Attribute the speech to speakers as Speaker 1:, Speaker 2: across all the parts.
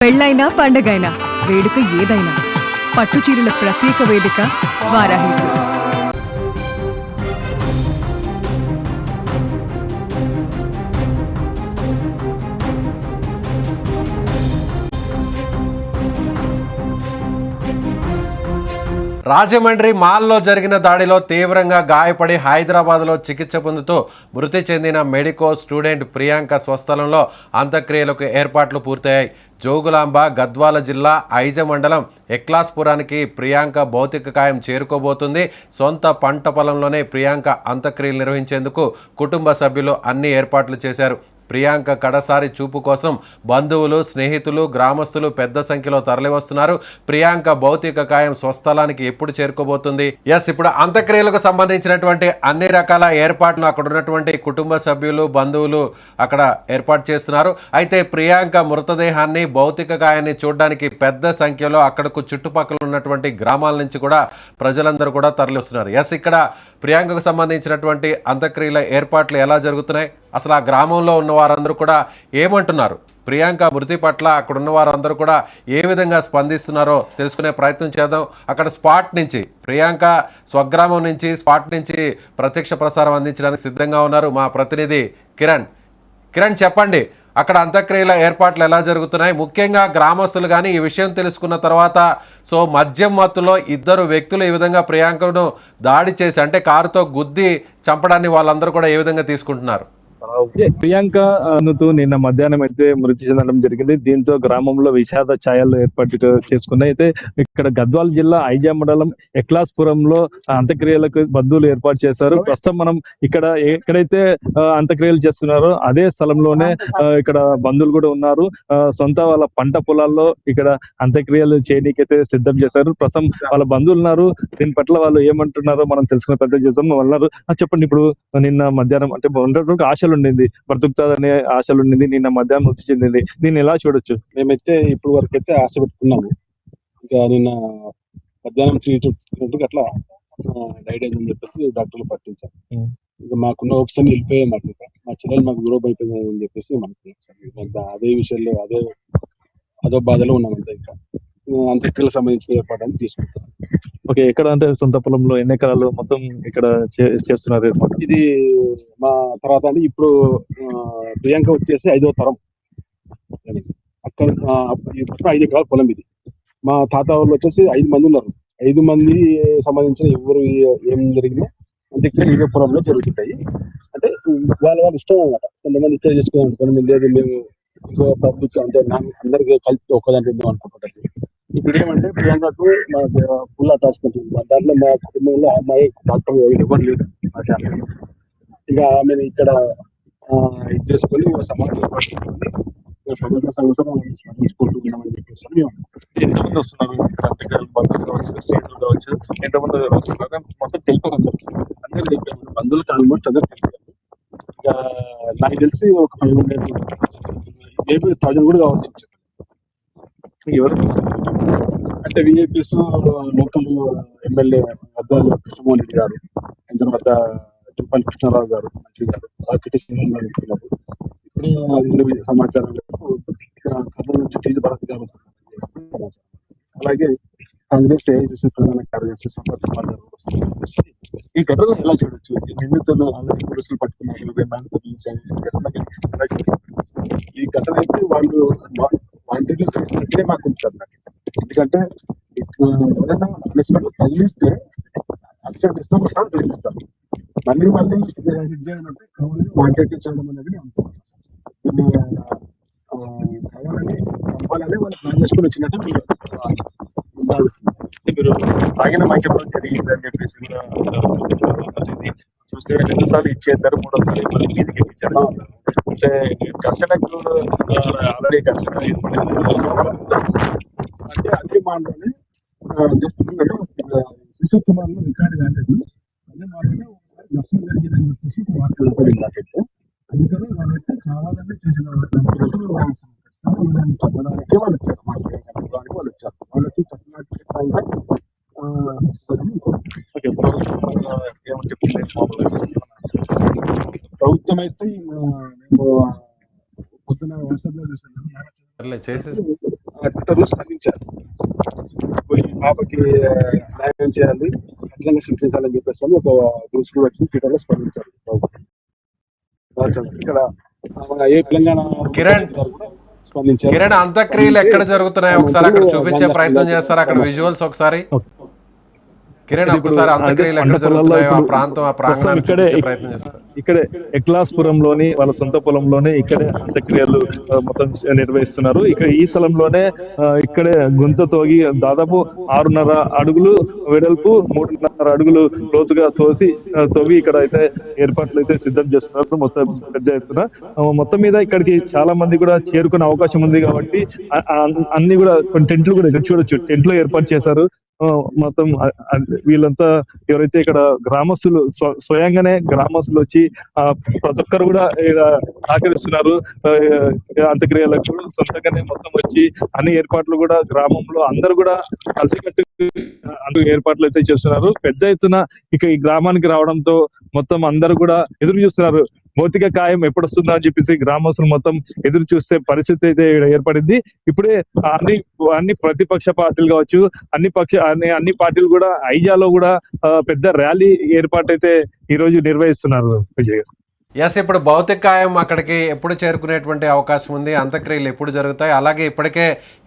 Speaker 1: పెళ్ళైనా పండగైనా వేడుక ఏదైనా పట్టుచీరల ప్రత్యేక వేదిక వారాహి సిల్క్స్.
Speaker 2: రాజమండ్రి మాల్లో జరిగిన దాడిలో తీవ్రంగా గాయపడి హైదరాబాద్లో చికిత్స పొందుతూ మృతి చెందిన మెడికో స్టూడెంట్ ప్రియాంక స్వస్థలంలో అంత్యక్రియలకు ఏర్పాట్లు పూర్తయ్యాయి. జోగులాంబ గద్వాల జిల్లా ఐజ మండలం ఎక్లాస్పురానికి ప్రియాంక భౌతిక కాయం చేరుకోబోతుంది. సొంత పంట పొలంలోనే ప్రియాంక అంత్యక్రియలు నిర్వహించేందుకు కుటుంబ సభ్యులు అన్ని ఏర్పాట్లు చేశారు. ప్రియాంక కడసారి చూపు కోసం బంధువులు, స్నేహితులు, గ్రామస్తులు పెద్ద సంఖ్యలో తరలివస్తున్నారు. ప్రియాంక భౌతిక కాయం స్వస్థలానికి ఎప్పుడు చేరుకోబోతుంది? ఇప్పుడు అంత్యక్రియలకు సంబంధించినటువంటి అన్ని రకాల ఏర్పాట్లు అక్కడ ఉన్నటువంటి కుటుంబ సభ్యులు, బంధువులు అక్కడ ఏర్పాటు చేస్తున్నారు. అయితే ప్రియాంక మృతదేహాన్ని, భౌతిక కాయాన్ని చూడడానికి పెద్ద సంఖ్యలో అక్కడకు చుట్టుపక్కల ఉన్నటువంటి గ్రామాల నుంచి కూడా ప్రజలందరూ కూడా తరలిస్తున్నారు. ఇక్కడ ప్రియాంకకు సంబంధించినటువంటి అంత్యక్రియల ఏర్పాట్లు ఎలా జరుగుతున్నాయి, అసలు ఆ గ్రామంలో ఉన్న వారందరూ కూడా ఏమంటున్నారు, ప్రియాంక మృతి పట్ల అక్కడ ఉన్న వారందరూ కూడా ఏ విధంగా స్పందిస్తున్నారో తెలుసుకునే ప్రయత్నం చేద్దాం. అక్కడ స్పాట్ నుంచి ప్రియాంక స్వగ్రామం నుంచి స్పాట్ నుంచి ప్రత్యక్ష ప్రసారం అందించడానికి సిద్ధంగా ఉన్నారు మా ప్రతినిధి కిరణ్ చెప్పండి, అక్కడ అంత్యక్రియల ఏర్పాట్లు ఎలా జరుగుతున్నాయి? ముఖ్యంగా గ్రామస్తులు కానీ ఈ విషయం తెలుసుకున్న తర్వాత మద్యం మత్తులో ఇద్దరు వ్యక్తులు ఈ విధంగా ప్రియాంకను దాడి చేసి అంటే కారుతో గుద్ది చంపడాన్ని వాళ్ళందరూ కూడా ఏ విధంగా తీసుకుంటున్నారు?
Speaker 3: ప్రియాంక నిన్న మధ్యాహ్నం అయితే మృతి చెందడం జరిగింది. దీంతో గ్రామంలో విషాద ఛాయలు ఏర్పాటు చేసుకున్నాయి. అయితే ఇక్కడ గద్వాల జిల్లా ఐజా మండలం ఎక్లాస్పురంలో అంత్యక్రియలకు బంధువులు ఏర్పాటు చేశారు. ప్రస్తుతం మనం ఎక్కడైతే అంత్యక్రియలు చేస్తున్నారో అదే స్థలంలోనే ఇక్కడ బంధువులు కూడా ఉన్నారు. సొంత వాళ్ళ పంట పొలాల్లో ఇక్కడ అంత్యక్రియలు చేయడానికైతే సిద్ధం చేశారు. ప్రస్తుతం వాళ్ళ బంధువులు ఉన్నారు. దీని పట్ల వాళ్ళు ఏమంటున్నారో మనం తెలుసుకునే ప్రయత్నం చేస్తాం. వాళ్ళు చెప్పండి, ఇప్పుడు నిన్న మధ్యాహ్నం అంటే ఆశలు ఉండింది, బ్రతుకుతాదనే ఆశలు ఉండింది, నిన్న మధ్యాహ్నం మృతి చెందింది. దీన్ని ఎలా చూడొచ్చు?
Speaker 4: మేమైతే ఇప్పుడు వరకు అయితే ఆశ పెట్టుకున్నాము. ఇంకా నిన్న మధ్యాహ్నం 3:30 అట్లా డైట్ అయిందని చెప్పేసి డాక్టర్లు పట్టించారు. ఇంకా మాకున్న హోప్స్ అన్ని వెళ్ళిపోయాయి. మా చెల్లెలు మాకు దూరం అయిపోయింది అని చెప్పేసి మనకి అదే విషయంలో అదో బాధలో ఉన్నామంటే ఇంకా అంత్యక్రియలకు సంబంధించిన ఏర్పాటు తీసుకుంటాం.
Speaker 3: ఓకే, ఎక్కడ అంటే సొంత పొలంలో ఎన్ని ఎకరాలు మొత్తం ఇక్కడ చేస్తున్నారు?
Speaker 4: ఇది మా తర్వాత అంటే ఇప్పుడు ప్రియాంక వచ్చేసి 5వ తరం. అక్కడ 5 ఎకరాల పొలం ఇది. మా తాత వాళ్ళు వచ్చేసి 5 మంది ఉన్నారు. 5 మంది సంబంధించిన ఎవరు ఏం జరిగినా అంత్యక్రియలు ఇదే పొలంలో జరుగుతుంటాయి. అంటే వాళ్ళ ఇష్టం అన్నమాట. కొంతమంది ఇక్కడ చేసుకోవాలి, కొంతమంది లేదు మేము ఇంకో పబ్లిక్ అంటే అందరికి కలిసి ఒక్కదాంట్లో అనుకుంటుంటారు. ఇప్పుడు ఏమంటే ప్రియాంకకు మా ఫుల్ అటాచ్మెంట్ ఉంది. దాంట్లో మా కుటుంబంలో అమ్మాయి డాక్టర్ ఎవరు లేదు. ఇక ఆమెను ఇక్కడ ఇది చేసుకొని సంవత్సరం చెప్పేసి మేము
Speaker 3: ఎంతమంది వస్తున్నారు? అంత్యక్రియలు బంధువులు కావచ్చు, స్నేహితులు కావచ్చు, ఎంతమంది వస్తున్నారు? మొత్తం తెలిపారు
Speaker 4: అందరూ తెలిపారు. బంధువులకు ఆల్మోస్ట్ అందరూ తెలిపారు. ఇక నాకు తెలిసి ఒక 500,000 కూడా కావచ్చు.
Speaker 3: ఎవరు
Speaker 4: అంటే VIPs local MLA Gadwal Krishnamohan Reddy గారు, తర్వాత చుంపల్లి కృష్ణారావు గారు, మంత్రి గారు, ఆర్కిటి సింగం గారు ఇస్తున్నారు. ఇప్పుడు సమాచారం కర్నూలు నుంచి టీజీ భరత్ గారు వస్తున్నారు. అలాగే కాంగ్రెస్ ఏఐసిసి ప్రధాన కార్యదర్శి సంపత్ కుమార్ గారు వస్తున్నారు. ఈ ఘటన ఎలా చూడొచ్చు? నిందితులు ఆల్రెడీ పోలీసులు పట్టుకున్నారు. ఈ ఘటన అయితే వాళ్ళు వాంటెడ్లీ చేసినట్టే మాకు ఉంది నాకు. ఎందుకంటే ఎవరైనా అన్ఎక్స్పెక్టెడ్ తగిలిస్తే అక్షర ఇష్టం వస్తాను తగిలిస్తారు. మళ్ళీ హిట్ చేయడం అంటే వాంటెడ్ చేయడం అనేది కావాలని చంపాలని వాళ్ళు ప్లాన్ చేసుకుని వచ్చినట్టు
Speaker 3: మీరు తాగిన మైకంలో జరిగింది అని చెప్పేసి కూడా చూస్తే 2సార్లు ఇచ్చేస్తారు, 3వసారి మీదకి ఇచ్చారు. అంటే ఘర్షణకు ఆల్రెడీ ఘర్షణ
Speaker 4: అంటే అదే మాటలోనే జస్ట్ శిశు కుమార్ లో రికార్డు కాలేదు. అదే మాటలోనే ఒకసారి ఘర్షణ జరిగిందని చెప్పేసి వార్తలు పడింది నాకైతే. అందుకని వాళ్ళైతే కావాలని చేసిన చెప్పడానికి వాళ్ళు వచ్చారు. వాళ్ళు వచ్చారు. వాళ్ళు వచ్చి చెప్పడానికి ప్రభుత్వం అయితే మేము పొద్దున వాట్సాప్ లో చూసాను. ట్విట్టర్లో స్పందించారు. పోయి పాపకి న్యాయం చేయాలి, కఠినంగా శిక్షించాలని చెప్పేసి అని ఒక న్యూస్ వచ్చి ట్విట్టర్లో స్పందించారు. ఇక్కడ మన ఏ తెలంగాణ
Speaker 2: కిరణ్
Speaker 4: కూడా స్పందించారు.
Speaker 2: కిరణ్ అంత్యక్రియలు ఎక్కడ జరుగుతున్నాయో ఒకసారి అక్కడ చూపించే ప్రయత్నం చేస్తారు. అక్కడ విజువల్స్ ఒకసారి కిరణ్ ఒకసారి అంత్యక్రియలు ఎక్కడ జరుగుతున్నాయో ఆ ప్రాంతం ఆ ప్రాంగణాన్ని చూపించే ప్రయత్నం చేస్తారు.
Speaker 3: ఇక్కడే ఎక్లాస్పురంలోని వాళ్ళ సొంత పొలంలోనే ఇక్కడే అంత్యక్రియలు మొత్తం నిర్వహిస్తున్నారు. ఇక్కడ ఈ స్థలంలోనే ఇక్కడే గుంత తోగి దాదాపు 6.5 అడుగులు వెడల్పు 3.5 అడుగులు లోతుగా తవ్వి ఇక్కడ అయితే ఏర్పాట్లు అయితే సిద్ధం చేస్తున్నారు మొత్తం పెద్ద ఎత్తున. మొత్తం మీద ఇక్కడికి చాలా మంది కూడా చేరుకునే అవకాశం ఉంది కాబట్టి అన్ని కూడా కొన్ని టెంట్లు కూడా ఇక్కడ చూడొచ్చు, టెంట్లు ఏర్పాటు చేశారు. మొత్తం వీళ్ళంతా ఎవరైతే ఇక్కడ గ్రామస్తులు స్వయంగానే గ్రామస్తులు వచ్చి ప్రతి ఒక్కరు కూడా సహకరిస్తున్నారు. అంత్యక్రియలకు సొంతంగానే మొత్తం వచ్చి అన్ని ఏర్పాట్లు కూడా గ్రామంలో అందరూ కూడా కలిసికట్టు ఏర్పాట్లు అయితే చేస్తున్నారు. పెద్ద ఎత్తున ఇక ఈ గ్రామానికి రావడంతో మొత్తం అందరూ కూడా ఎదురు చూస్తున్నారు. భౌతిక కాయం ఎప్పుడు వస్తుందా అని చెప్పేసి గ్రామస్తులు మొత్తం ఎదురు చూస్తే పరిస్థితి అయితే ఏర్పడింది. ఇప్పుడే అన్ని ప్రతిపక్ష పార్టీలు కావచ్చు, అన్ని పార్టీలు కూడా ఐజాలో కూడా పెద్ద ర్యాలీ ఏర్పాటు అయితే ఈ రోజు నిర్వహిస్తున్నారు. విజయ్ గారు,
Speaker 2: ఎస్, ఇప్పుడు భౌతిక కాయం అక్కడికి ఎప్పుడు చేరుకునేటువంటి అవకాశం ఉంది? అంత్యక్రియలు ఎప్పుడు జరుగుతాయి? అలాగే ఇప్పటికే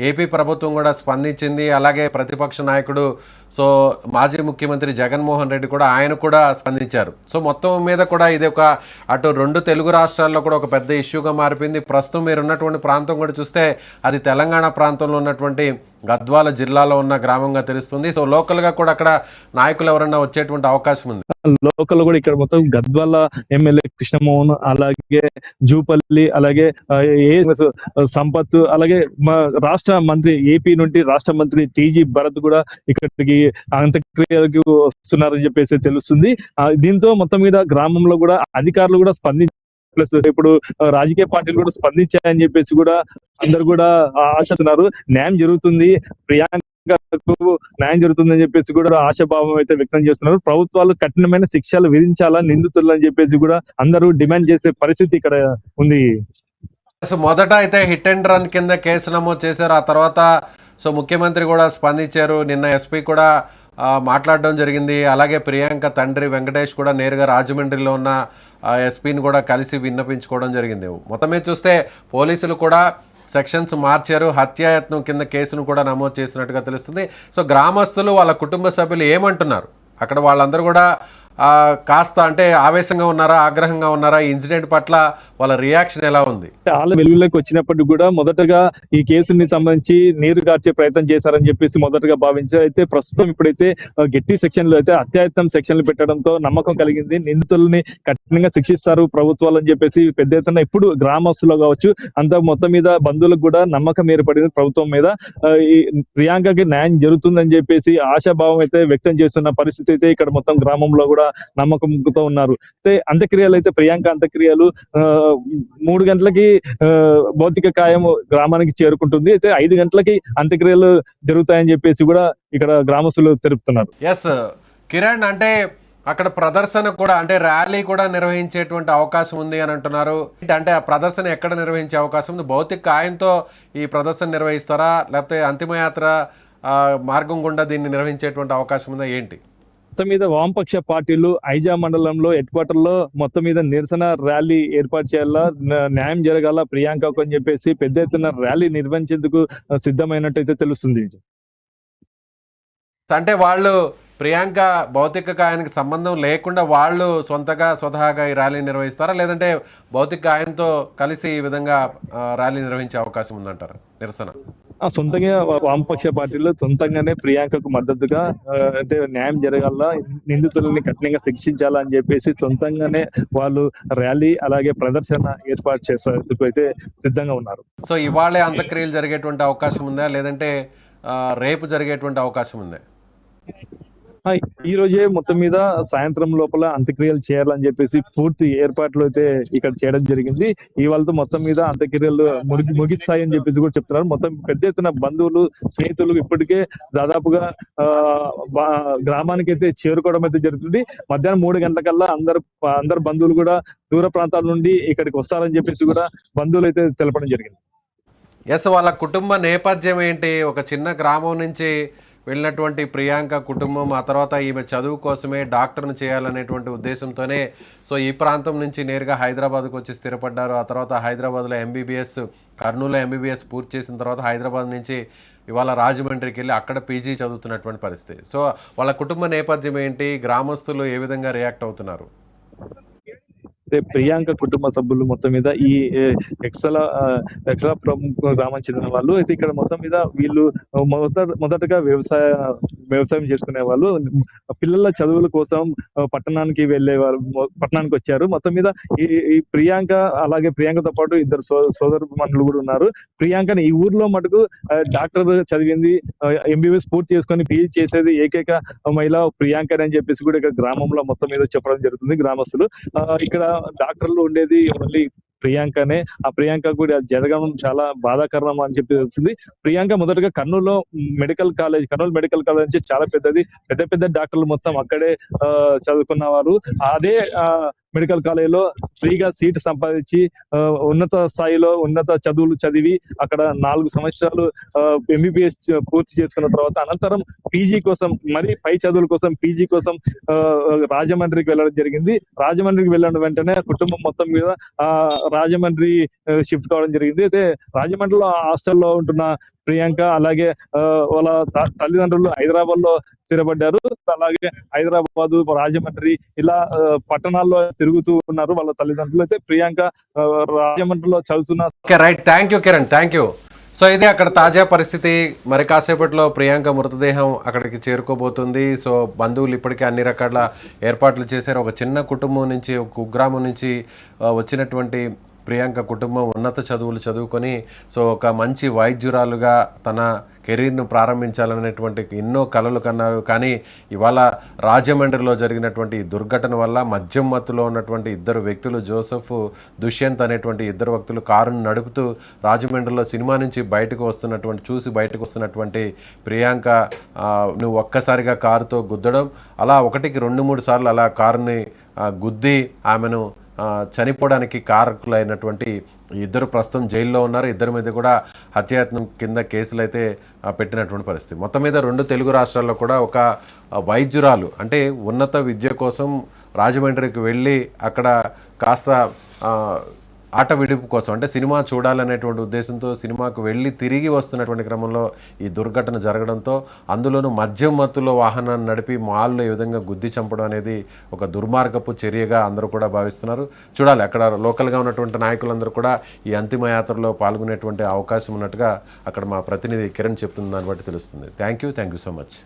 Speaker 2: ఏపీ ప్రభుత్వం కూడా స్పందించింది. అలాగే ప్రతిపక్ష నాయకుడు మాజీ ముఖ్యమంత్రి జగన్మోహన్ రెడ్డి కూడా ఆయన కూడా స్పందించారు. సో మొత్తం మీద కూడా ఇది ఒక అటు 2 తెలుగు రాష్ట్రాల్లో కూడా ఒక పెద్ద ఇష్యూగా మారిపోయింది. ప్రస్తుతం మీరు ఉన్నటువంటి ప్రాంతం కూడా చూస్తే అది తెలంగాణ ప్రాంతంలో ఉన్నటువంటి గద్వాల జిల్లాలో ఉన్న గ్రామంగా తెలుస్తుంది. సో లోకల్గా కూడా అక్కడ నాయకులు ఎవరన్నా వచ్చేటువంటి అవకాశం ఉంది.
Speaker 3: లోకల్ కూడా ఇక్కడ మొత్తం గద్వాల ఎమ్మెల్యే కృష్ణమోహన్, అలాగే జూపల్లి, అలాగే సంపత్, అలాగే మా రాష్ట్ర మంత్రి ఏపీ నుండి రాష్ట్ర మంత్రి టీజీ భరత్ కూడా ఇక్కడికి అంత్యక్రియలకు వస్తున్నారని చెప్పేసి తెలుస్తుంది. దీంతో మొత్తం మీద గ్రామంలో కూడా అధికారులు కూడా ప్లస్ ఇప్పుడు రాజకీయ పార్టీలు కూడా స్పందించాయని చెప్పేసి కూడా అందరు కూడా ఆశిస్తున్నారు. న్యాయం జరుగుతుంది, ప్రియాంకకు న్యాయం జరుగుతుందని చెప్పేసి కూడా ఆశాభావం అయితే వ్యక్తం చేస్తున్నారు. ప్రభుత్వాలు కఠినమైన శిక్షలు విధించాలా నిందితులు అని చెప్పేసి కూడా అందరూ డిమాండ్ చేసే పరిస్థితి ఇక్కడ ఉంది.
Speaker 2: మొదట అయితే హిట్ అండ్ రన్ కింద కేసు నమోదు చేశారు. ఆ తర్వాత ముఖ్యమంత్రి కూడా స్పందించారు. నిన్న ఎస్పీ కూడా మాట్లాడడం జరిగింది. అలాగే ప్రియాంక తండ్రి వెంకటేష్ కూడా నేరుగా రాజమండ్రిలో ఉన్న ఎస్పీని కూడా కలిసి విన్నపించుకోవడం జరిగింది. మొత్తం మీద చూస్తే పోలీసులు కూడా సెక్షన్స్ మార్చారు. హత్యాయత్నం కింద కేసును కూడా నమోదు చేసినట్టుగా తెలుస్తుంది. సో గ్రామస్తులు వాళ్ళ కుటుంబ సభ్యులు ఏమంటున్నారు? అక్కడ వాళ్ళందరూ కూడా కాస్త అంటే ఆవేశంగా ఉన్నారా, ఆగ్రహంగా ఉన్నారా? ఈ ఇన్సిడెంట్ పట్ల వాళ్ళ రియాక్షన్ ఎలా ఉంది?
Speaker 3: వాళ్ళ వెలుగులోకి వచ్చినప్పటికి కూడా మొదటగా ఈ కేసుని సంబంధించి నీరు గార్చే ప్రయత్నం చేశారని చెప్పేసి మొదటగా భావించారు. అయితే ప్రస్తుతం ఇప్పుడైతే గట్టి సెక్షన్లు అయితే అత్యాయత్నం సెక్షన్లు పెట్టడంతో నమ్మకం కలిగింది. నిందితుల్ని కఠినంగా శిక్షిస్తారు ప్రభుత్వాలు అని చెప్పేసి పెద్ద ఎత్తున ఇప్పుడు గ్రామస్తులు కావచ్చు అంత మొత్తం మీద బంధువులకు కూడా నమ్మకం ఏర్పడింది ప్రభుత్వం మీద. ఈ ప్రియాంకకి న్యాయం జరుగుతుందని చెప్పేసి ఆశాభావం అయితే వ్యక్తం చేస్తున్న పరిస్థితి అయితే ఇక్కడ మొత్తం గ్రామంలో కూడా నమ్మకంతో ఉన్నారు. అయితే అంత్యక్రియలు అయితే ప్రియాంక అంత్యక్రియలు 3 గంటలకి భౌతిక కాయం గ్రామానికి చేరుకుంటుంది. అయితే 5 గంటలకి అంత్యక్రియలు జరుగుతాయని చెప్పేసి కూడా ఇక్కడ గ్రామస్తులు తెలుపుతున్నారు.
Speaker 2: ఎస్ కిరణ్, అంటే అక్కడ ప్రదర్శన కూడా అంటే ర్యాలీ కూడా నిర్వహించేటువంటి అవకాశం ఉంది అని అంటున్నారు. అంటే ఆ ప్రదర్శన ఎక్కడ నిర్వహించే అవకాశం ఉంది? భౌతిక కాయంతో ఈ ప్రదర్శన నిర్వహిస్తారా, లేకపోతే అంతిమయాత్ర మార్గం గుండా దీన్ని నిర్వహించేటువంటి అవకాశం ఉందా ఏంటి?
Speaker 3: మొత్తం మీద వామపక్ష పార్టీలు ఐజా మండలంలో హెడ్ క్వార్టర్ లో మొత్తం మీద నిరసన ర్యాలీ ఏర్పాటు చేయాలా, న్యాయం జరగాల ప్రియాంకకు అని చెప్పేసి పెద్ద ఎత్తున ర్యాలీ నిర్వహించేందుకు సిద్ధమైనట్టయితే తెలుస్తుంది.
Speaker 2: అంటే వాళ్ళు ప్రియాంక భౌతిక కాయానికి సంబంధం లేకుండా వాళ్ళు స్వతహాగా ఈ ర్యాలీ నిర్వహిస్తారా, లేదంటే భౌతిక కాయంతో కలిసి ఈ విధంగా ర్యాలీ నిర్వహించే అవకాశం ఉందంటారా? నిరసన
Speaker 3: సొంతంగా వామపక్ష పార్టీలు సొంతంగానే ప్రియాంకకు మద్దతుగా అంటే న్యాయం జరగాల, నిందితులని కఠినంగా శిక్షించాలా అని చెప్పేసి సొంతంగానే వాళ్ళు ర్యాలీ అలాగే ప్రదర్శన ఏర్పాటు చేసేందుకు అయితే సిద్ధంగా ఉన్నారు.
Speaker 2: సో ఇవాళే అంత్యక్రియలు జరిగేటువంటి అవకాశం ఉందా, లేదంటే రేపు జరిగేటువంటి అవకాశం ఉందా?
Speaker 3: ఈ రోజే మొత్తం మీద సాయంత్రం లోపల అంత్యక్రియలు చేయాలని చెప్పేసి పూర్తి ఏర్పాట్లు అయితే ఇక్కడ చేయడం జరిగింది. ఇవాళతో మొత్తం మీద అంత్యక్రియలు ముగిస్తాయని చెప్పేసి కూడా చెప్తున్నారు. మొత్తం పెద్ద ఎత్తున బంధువులు స్నేహితులు ఇప్పటికే దాదాపుగా గ్రామానికి అయితే చేరుకోవడం అయితే జరుగుతుంది. మధ్యాహ్నం 3 గంటలకల్లా అందరు బంధువులు కూడా దూర ప్రాంతాల నుండి ఇక్కడికి వస్తారని చెప్పేసి కూడా బంధువులు అయితే తెలపడం జరిగింది.
Speaker 2: ఎస్, వాళ్ళ కుటుంబ నేపథ్యం ఏంటి? ఒక చిన్న గ్రామం నుంచి వెళ్ళినటువంటి ప్రియాంక కుటుంబం ఆ తర్వాత ఈమె చదువు కోసమే డాక్టర్ను చేయాలనేటువంటి ఉద్దేశంతోనే సో ఈ ప్రాంతం నుంచి నేరుగా హైదరాబాద్కు వచ్చి స్థిరపడ్డారు. ఆ తర్వాత హైదరాబాద్లో ఎంబీబీఎస్, కర్నూలులో ఎంబీబీఎస్ పూర్తి చేసిన తర్వాత హైదరాబాద్ నుంచి ఇవాళ రాజమండ్రికి వెళ్ళి అక్కడ పీజీ చదువుతున్నటువంటి పరిస్థితి. సో వాళ్ళ కుటుంబ నేపథ్యం ఏంటి, గ్రామస్తులు ఏ విధంగా రియాక్ట్ అవుతున్నారు?
Speaker 3: ప్రియాంక కుటుంబ సభ్యులు మొత్తం మీద ఈ ఎక్సలాపురం గ్రామం చెందిన వాళ్ళు అయితే ఇక్కడ మొత్తం మీద వీళ్ళు మొదటగా వ్యవసాయం చేసుకునే వాళ్ళు. పిల్లల చదువుల కోసం పట్టణానికి వెళ్ళేవారు, పట్టణానికి వచ్చారు. మొత్తం మీద ఈ ప్రియాంక అలాగే ప్రియాంకతో పాటు ఇద్దరు సోదరుమణులు కూడా ఉన్నారు. ప్రియాంకని ఈ ఊర్లో మటుకు డాక్టర్ చదివింది, ఎంబీబీఎస్ పూర్తి చేసుకొని పీజీ చేసేది ఏకైక మహిళ ప్రియాంక అని చెప్పేసి కూడా ఇక్కడ గ్రామంలో మొత్తం మీద చెప్పడం జరుగుతుంది గ్రామస్తులు. ఇక్కడ డాక్టర్లు ఉండేది ఓన్లీ ప్రియాంకనే. ఆ ప్రియాంక కూడా జరగడం చాలా బాధాకరం అని చెప్పి తెలిసింది. ప్రియాంక మొదటగా కర్నూలు మెడికల్ కాలేజ్ నుంచి చాలా పెద్ద డాక్టర్లు మొత్తం అక్కడే చదువుకున్నవారు. అదే మెడికల్ కాలేజ్ లో ఫ్రీగా సీట్ సంపాదించి ఉన్నత స్థాయిలో ఉన్నత చదువులు చదివి అక్కడ 4 సంవత్సరాలు ఎంబీబీఎస్ పూర్తి చేసుకున్న తర్వాత అనంతరం పీజీ కోసం, మరి పై చదువుల కోసం పీజీ కోసం రాజమండ్రికి వెళ్ళడం జరిగింది. రాజమండ్రికి వెళ్ళిన వెంటనే కుటుంబం మొత్తం మీద రాజమండ్రి షిఫ్ట్ కావడం జరిగింది. అయితే రాజమండ్రిలో హాస్టల్లో ఉంటున్న ప్రియాంక అలాగే వాళ్ళ తల్లిదండ్రులు హైదరాబాద్ లో స్థిరపడ్డారు. అలాగే హైదరాబాద్, రాజమండ్రి ఇలా పట్టణాల్లో తిరుగుతూ ఉన్నారు వాళ్ళ తల్లిదండ్రులు. అయితే ప్రియాంక రాజమండ్రిలో చదువుతున్న.
Speaker 2: Right, thank you Kiran, thank you. So ఇది అక్కడ తాజా పరిస్థితి. మరి కాసేపట్లో ప్రియాంక మృతదేహం అక్కడికి చేరుకోబోతుంది. సో బంధువులు ఇప్పటికే అన్ని రకాల ఏర్పాట్లు చేశారు. ఒక చిన్న కుటుంబం నుంచి, ఒక కుగ్రామం నుంచి వచ్చినటువంటి ప్రియాంక కుటుంబం ఉన్నత చదువులు చదువుకొని సో ఒక మంచి వైద్యురాలుగా తన కెరీర్ను ప్రారంభించాలనేటువంటి ఎన్నో కలలు కన్నారు. కానీ ఇవాళ రాజమండ్రిలో జరిగినటువంటి దుర్ఘటన వల్ల మద్యం మత్తులో ఉన్నటువంటి ఇద్దరు వ్యక్తులు, జోసెఫ్, దుష్యంత్ అనేటువంటి ఇద్దరు వ్యక్తులు కారును నడుపుతూ రాజమండ్రిలో సినిమా నుంచి బయటకు వస్తున్నటువంటి ప్రియాంక నువ్వు ఒక్కసారిగా కారుతో గుద్దడం, అలా 1కి 2-3 సార్లు అలా కారుని గుద్ది ఆమెను చనిపోవడానికి కారకులైనటువంటి ఇద్దరు ప్రస్తుతం జైల్లో ఉన్నారు. ఇద్దరి మీద కూడా హత్యాయత్నం కింద కేసులు అయితే పెట్టినటువంటి పరిస్థితి. మొత్తం మీద 2 తెలుగు రాష్ట్రాల్లో కూడా ఒక వైద్యురాలు అంటే ఉన్నత విద్య కోసం రాజమండ్రికి వెళ్ళి అక్కడ కాస్త ఆట విడుపు కోసం అంటే సినిమా చూడాలనేటువంటి ఉద్దేశంతో సినిమాకు వెళ్ళి తిరిగి వస్తున్నటువంటి క్రమంలో ఈ దుర్ఘటన జరగడంతో, అందులోనూ మద్యం మత్తులో వాహనాన్ని నడిపి మాల్లో ఈ విధంగా గుద్ది చంపడం అనేది ఒక దుర్మార్గపు చర్యగా అందరూ కూడా భావిస్తున్నారు. చూడాలి, అక్కడ లోకల్గా ఉన్నటువంటి నాయకులందరూ కూడా ఈ అంతిమ యాత్రలో పాల్గొనేటువంటి అవకాశం ఉన్నట్టుగా అక్కడ మా ప్రతినిధి కిరణ్ చెప్తున్న దాన్ని బట్టి తెలుస్తుంది. Thank you so much.